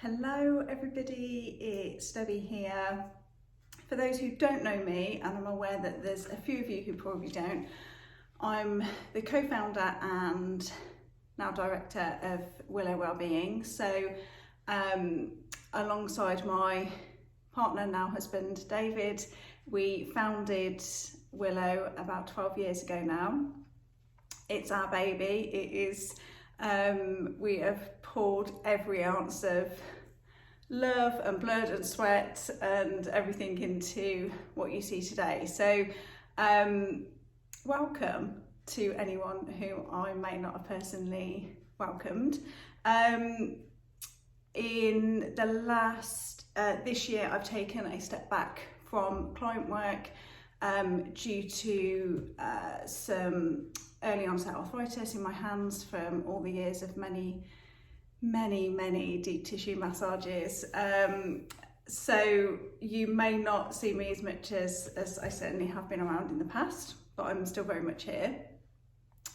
Hello everybody, it's Debbie here. For those who don't know me, and I'm aware that there's a few of you who probably don't, I'm the co-founder and now director of Willow Wellbeing. So alongside my partner, now husband, David, we founded Willow about 12 years ago now. It's our baby. It is, we have poured every ounce of love and blood and sweat and everything into what you see today. So welcome to anyone who I may not have personally welcomed. In the last, this year I've taken a step back from client work due to some early onset arthritis in my hands from all the years of many deep tissue massages. So you may not see me as much as I certainly have been around in the past, but I'm still very much here.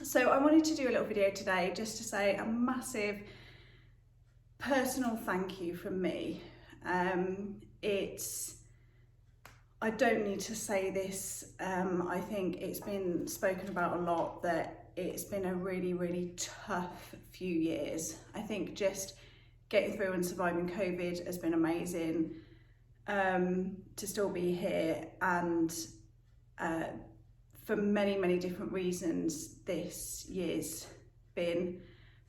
So I wanted to do a little video today just to say a massive personal thank you from me. I don't need to say this, I think it's been spoken about a lot that it's been a really tough few years. I think just getting through and surviving COVID has been amazing, to still be here, and for many different reasons this year's been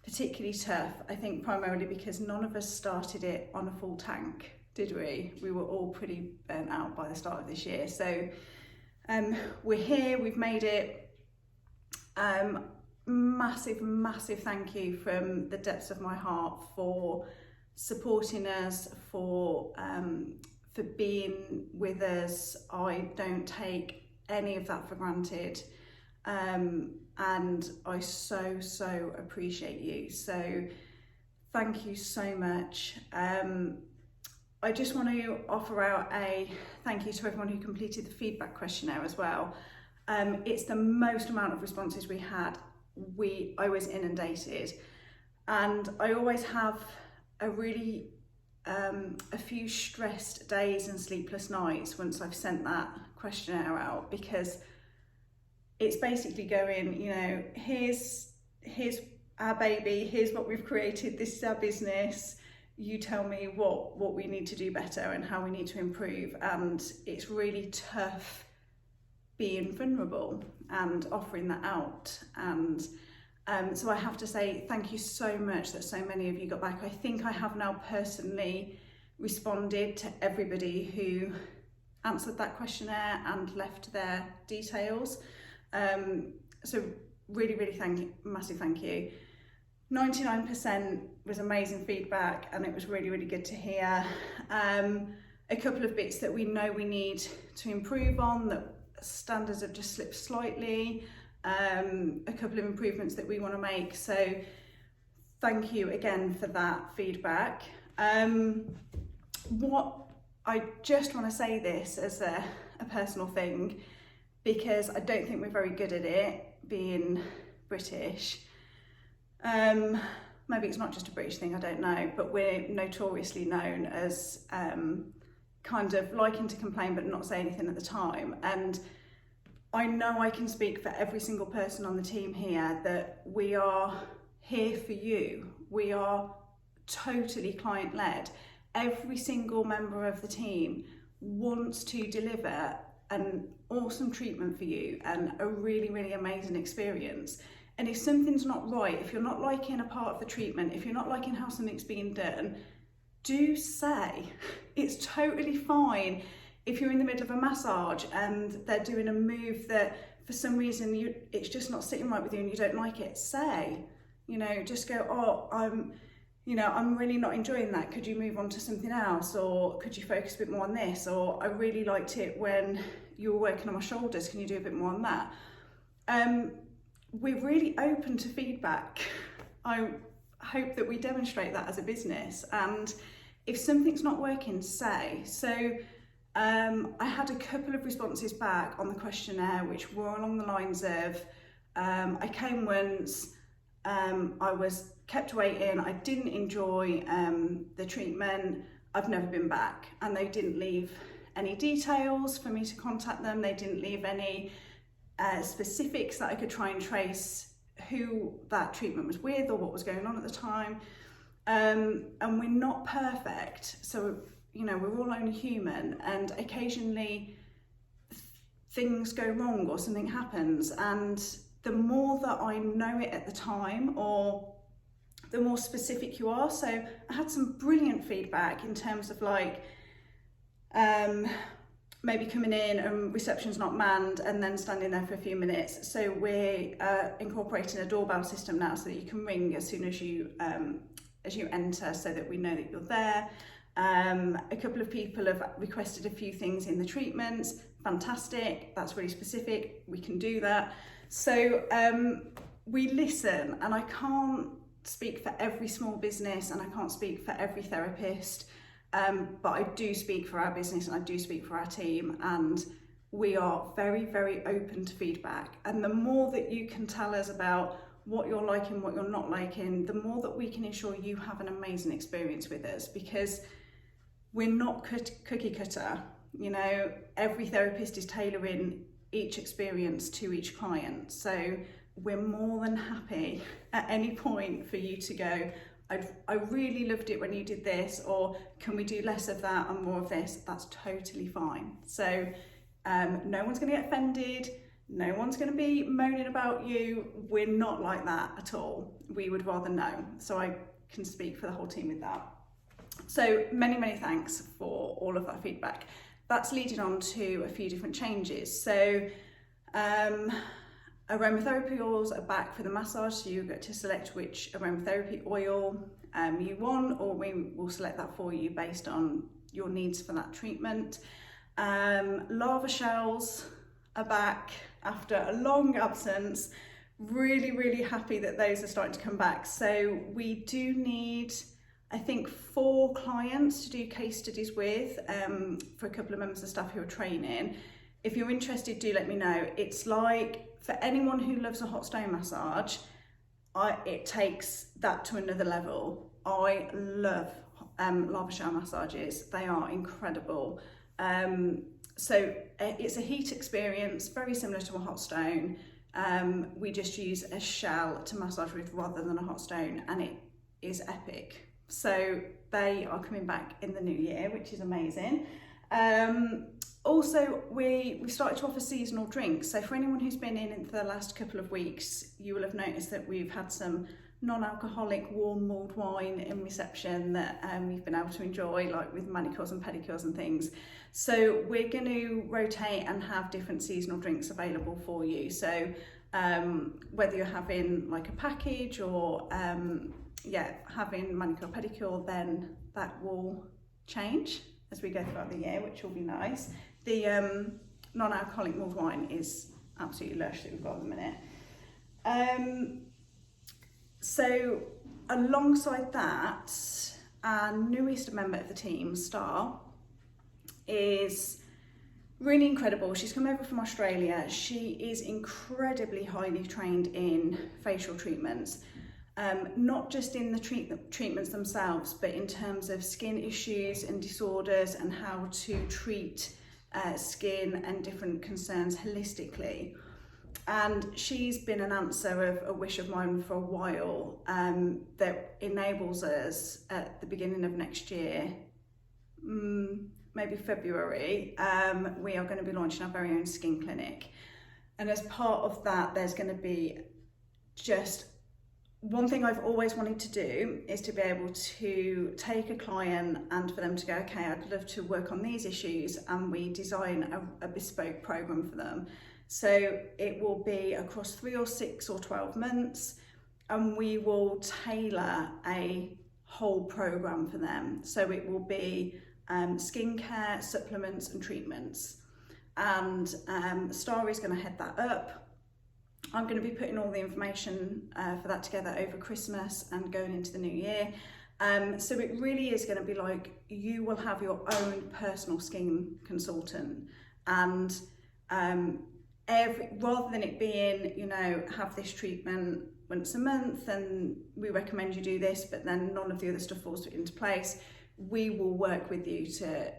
particularly tough. I think primarily because none of us started it on a full tank, did we? We were all pretty burnt out by the start of this year. So we're here, we've made it. Massive thank you from the depths of my heart for supporting us, for being with us. I don't take any of that for granted, and I so appreciate you. So thank you so much. I just want to offer out a thank you to everyone who completed the feedback questionnaire as well. It's the most amount of responses we had. I was inundated, and I always have a few stressed days and sleepless nights once I've sent that questionnaire out, because it's basically going, you know, here's our baby, here's what we've created, this is our business. You tell me what we need to do better and how we need to improve. And it's really tough being vulnerable and offering that out. And so I have to say thank you so much that so many of you got back. I think I have now personally responded to everybody who answered that questionnaire and left their details. So really massive thank you. 99% was amazing feedback, and it was really good to hear. A couple of bits that we know we need to improve on, that standards have just slipped slightly, a couple of improvements that we want to make. So thank you again for that feedback. What I just want to say this as a personal thing, because I don't think we're very good at it being British. Maybe it's not just a British thing, I don't know, but we're notoriously known as kind of liking to complain but not say anything at the time. And I know I can speak for every single person on the team here that we are here for you. We are totally client-led. Every single member of the team wants to deliver an awesome treatment for you and a really amazing experience. And if something's not right, if you're not liking a part of the treatment, if you're not liking how something's being done, do say. It's totally fine if you're in the middle of a massage and they're doing a move that for some reason it's just not sitting right with you and you don't like it. Say, you know, just go, oh, I'm really not enjoying that. Could you move on to something else? Or could you focus a bit more on this? Or I really liked it when you were working on my shoulders. Can you do a bit more on that? We're really open to feedback. I hope that we demonstrate that as a business. And if something's not working, say. So I had a couple of responses back on the questionnaire which were along the lines of, I came once, I was kept waiting. I didn't enjoy the treatment. I've never been back. And they didn't leave any details for me to contact them. They didn't leave any specifics that I could try and trace who that treatment was with or what was going on at the time. And we're not perfect. So, you know, we're all only human, and occasionally things go wrong or something happens. And the more that I know it at the time, or the more specific you are. So I had some brilliant feedback in terms of like, maybe coming in and reception's not manned and then standing there for a few minutes. So we're incorporating a doorbell system now so that you can ring as soon as you enter, so that we know that you're there. A couple of people have requested a few things in the treatments. Fantastic, that's really specific, we can do that. So we listen, and I can't speak for every small business and I can't speak for every therapist, but I do speak for our business and I do speak for our team, and we are very, very open to feedback. And the more that you can tell us about what you're liking, what you're not liking, the more that we can ensure you have an amazing experience with us, because we're not cookie cutter. You know, every therapist is tailoring each experience to each client. So we're more than happy at any point for you to go, I really loved it when you did this, or can we do less of that and more of this? That's totally fine. So no one's going to get offended. No one's going to be moaning about you. We're not like that at all. We would rather know. So I can speak for the whole team with that. So many, many thanks for all of that feedback. That's leading on to a few different changes. So aromatherapy oils are back for the massage, so you get to select which aromatherapy oil you want, or we will select that for you based on your needs for that treatment. Lava shells are back after a long absence. Really, really happy that those are starting to come back. So we do need, I think, 4 clients to do case studies with for a couple of members of staff who are training. If you're interested, do let me know. It's like, for anyone who loves a hot stone massage, it takes that to another level. I love lava shower massages. They are incredible. So it's a heat experience, very similar to a hot stone. We just use a shell to massage with rather than a hot stone, and it is epic. So they are coming back in the new year, which is amazing. Also, we started to offer seasonal drinks. So for anyone who's been in for the last couple of weeks, you will have noticed that we've had some non-alcoholic warm mulled wine in reception that you've been able to enjoy, like with manicures and pedicures and things. So we're going to rotate and have different seasonal drinks available for you. So whether you're having like a package or having manicure pedicure, then that will change as we go throughout the year, which will be nice. The non-alcoholic mulled wine is absolutely lush that we've got at the minute. So alongside that, our newest member of the team, Star, is really incredible. She's come over from Australia. She is incredibly highly trained in facial treatments. Not just in the treatments themselves, but in terms of skin issues and disorders and how to treat skin and different concerns holistically. And she's been an answer of a wish of mine for a while, that enables us at the beginning of next year, maybe February, we are going to be launching our very own skin clinic. And as part of that, there's going to be just one thing I've always wanted to do is to be able to take a client and for them to go, okay, I'd love to work on these issues, and we design a bespoke program for them. So it will be across 3 or 6 or 12 months, and we will tailor a whole program for them. So it will be skincare, supplements and treatments. And Star is going to head that up. I'm going to be putting all the information for that together over Christmas and going into the new year. So it really is going to be like, you will have your own personal skin consultant, and rather than it being, you know, have this treatment once a month and we recommend you do this, but then none of the other stuff falls into place, we will work with you to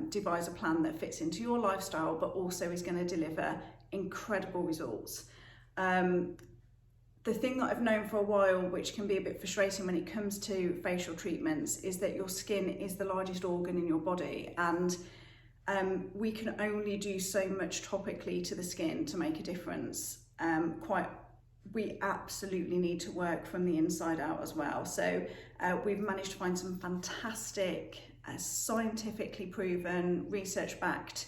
devise a plan that fits into your lifestyle, but also is going to deliver incredible results. The thing that I've known for a while, which can be a bit frustrating when it comes to facial treatments, is that your skin is the largest organ in your body, and we can only do so much topically to the skin to make a difference. We absolutely need to work from the inside out as well. So we've managed to find some fantastic, scientifically proven, research-backed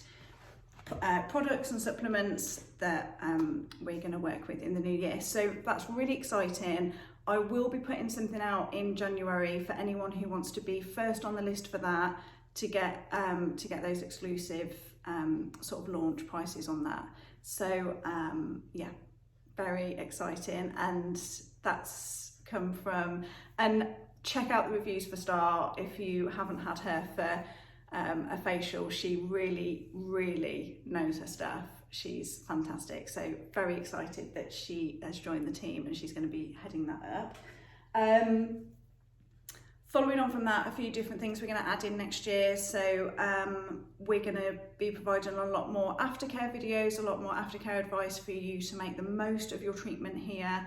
products and supplements that we're going to work with in the new year. So that's really exciting. I will be putting something out in January for anyone who wants to be first on the list for that, to get those exclusive sort of launch prices on that. So yeah, very exciting, and that's come from, and check out the reviews for Star if you haven't had her for a facial. She really knows her stuff. She's fantastic. So very excited that she has joined the team and she's going to be heading that up. Following on from that, a few different things we're going to add in next year. So we're going to be providing a lot more aftercare videos, a lot more aftercare advice for you to make the most of your treatment here.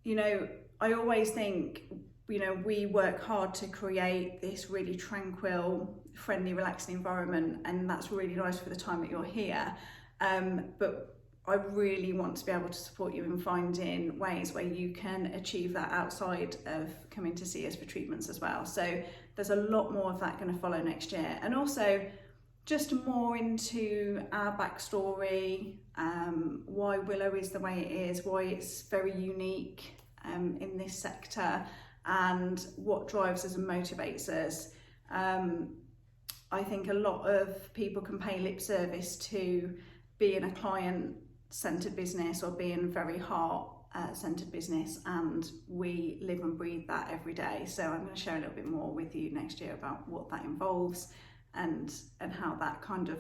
You know, I always think, you know, we work hard to create this really tranquil, friendly, relaxing environment, and that's really nice for the time that you're here. But I really want to be able to support you in finding ways where you can achieve that outside of coming to see us for treatments as well. So there's a lot more of that going to follow next year. And also just more into our backstory, why Willow is the way it is, why it's very unique in this sector, and what drives us and motivates us. I think a lot of people can pay lip service to being a client-centered business or being very heart-centered business, and we live and breathe that every day. So I'm going to share a little bit more with you next year about what that involves and how that kind of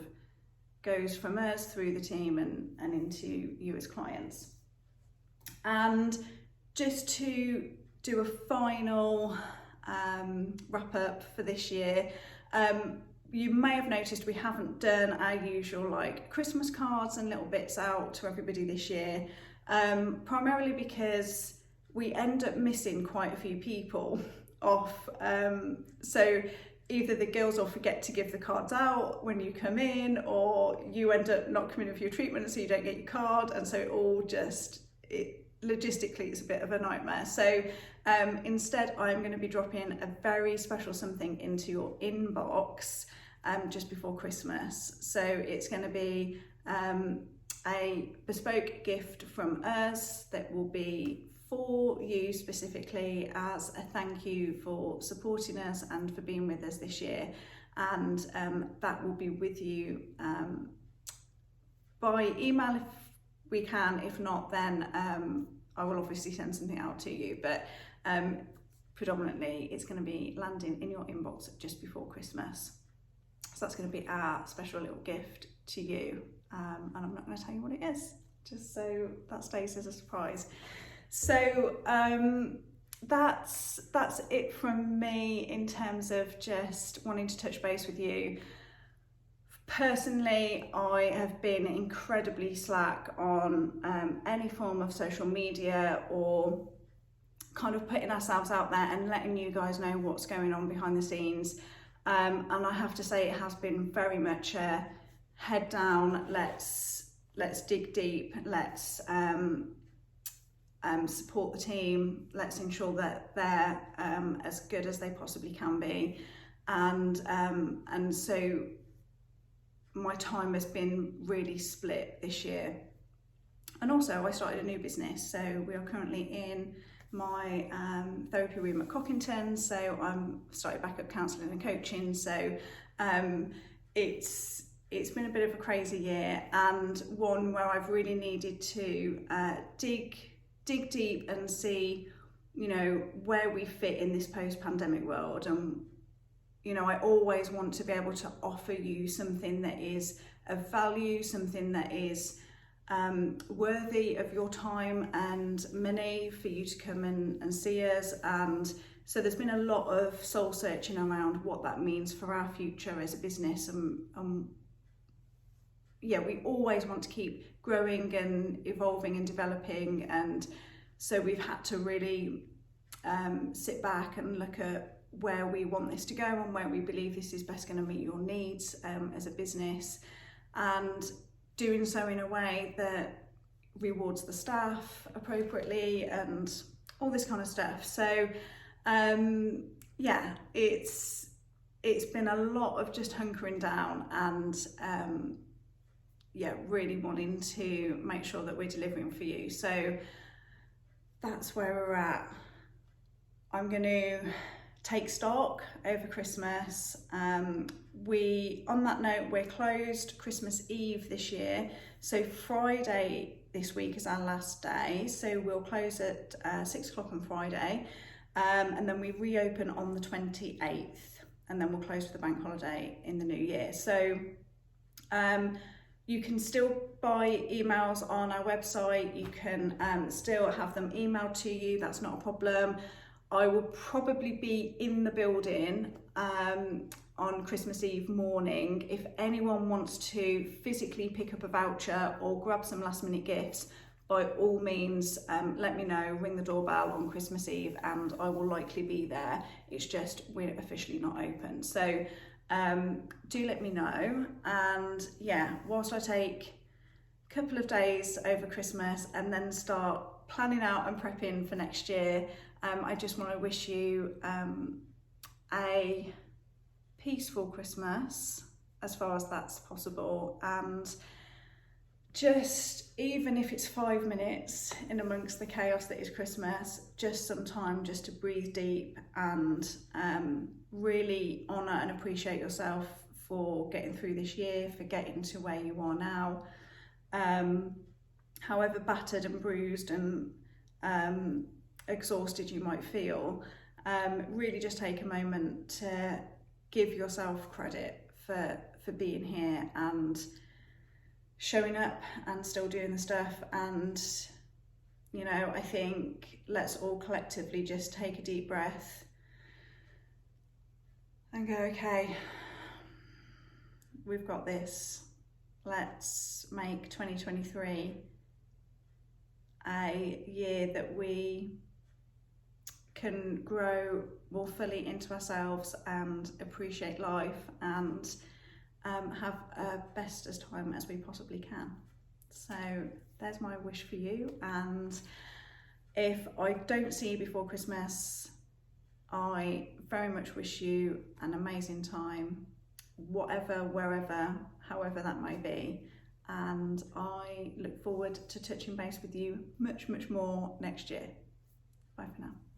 goes from us through the team and into you as clients. And just to do a final wrap up for this year, you may have noticed we haven't done our usual like Christmas cards and little bits out to everybody this year, primarily because we end up missing quite a few people off. So either the girls will forget to give the cards out when you come in, or you end up not coming in for your treatment so you don't get your card, and so it all just, logistically it's a bit of a nightmare. So instead I'm going to be dropping a very special something into your inbox just before Christmas. So it's going to be a bespoke gift from us that will be for you specifically as a thank you for supporting us and for being with us this year. And that will be with you by email if we can. If not, then I will obviously send something out to you, but predominantly it's going to be landing in your inbox just before Christmas. So that's going to be our special little gift to you, and I'm not going to tell you what it is, just so that stays as a surprise. So that's it from me in terms of just wanting to touch base with you. Personally, I have been incredibly slack on any form of social media or kind of putting ourselves out there and letting you guys know what's going on behind the scenes. And I have to say it has been very much a head down, let's dig deep, let's support the team, let's ensure that they're as good as they possibly can be. And so my time has been really split this year. And also I started a new business, so we are currently in my therapy room at Cockington, so I'm started back up counselling and coaching. So it's been a bit of a crazy year, and one where I've really needed to dig deep and see, you know, where we fit in this post-pandemic world. And you know, I always want to be able to offer you something that is of value, something that is worthy of your time and money for you to come and see us. And so there's been a lot of soul searching around what that means for our future as a business, and yeah, we always want to keep growing and evolving and developing, and so we've had to really sit back and look at where we want this to go and where we believe this is best going to meet your needs as a business, and doing so in a way that rewards the staff appropriately and all this kind of stuff. So yeah, it's been a lot of just hunkering down and yeah, really wanting to make sure that we're delivering for you. So that's where we're at. I'm going to take stock over Christmas. On that note, we're closed Christmas Eve this year. So Friday this week is our last day. So we'll close at 6 o'clock on Friday. And then we reopen on the 28th. And then we'll close for the bank holiday in the new year. So you can still buy emails on our website. You can still have them emailed to you. That's not a problem. I will probably be in the building on Christmas Eve morning. If anyone wants to physically pick up a voucher or grab some last minute gifts, by all means, let me know, ring the doorbell on Christmas Eve and I will likely be there. It's just we're officially not open. So do let me know. And yeah, whilst I take a couple of days over Christmas and then start planning out and prepping for next year, I just want to wish you a peaceful Christmas as far as that's possible, and just, even if it's 5 minutes in amongst the chaos that is Christmas, just some time just to breathe deep and really honour and appreciate yourself for getting through this year, for getting to where you are now. However battered and bruised and exhausted you might feel, really just take a moment to give yourself credit for being here and showing up and still doing the stuff. And you know, I think let's all collectively just take a deep breath and go, okay, we've got this. Let's make 2023 a year that we can grow more fully into ourselves and appreciate life and have a best as time as we possibly can. So there's my wish for you, and if I don't see you before Christmas, I very much wish you an amazing time, whatever, wherever, however that may be, and I look forward to touching base with you much more next year. Bye for now.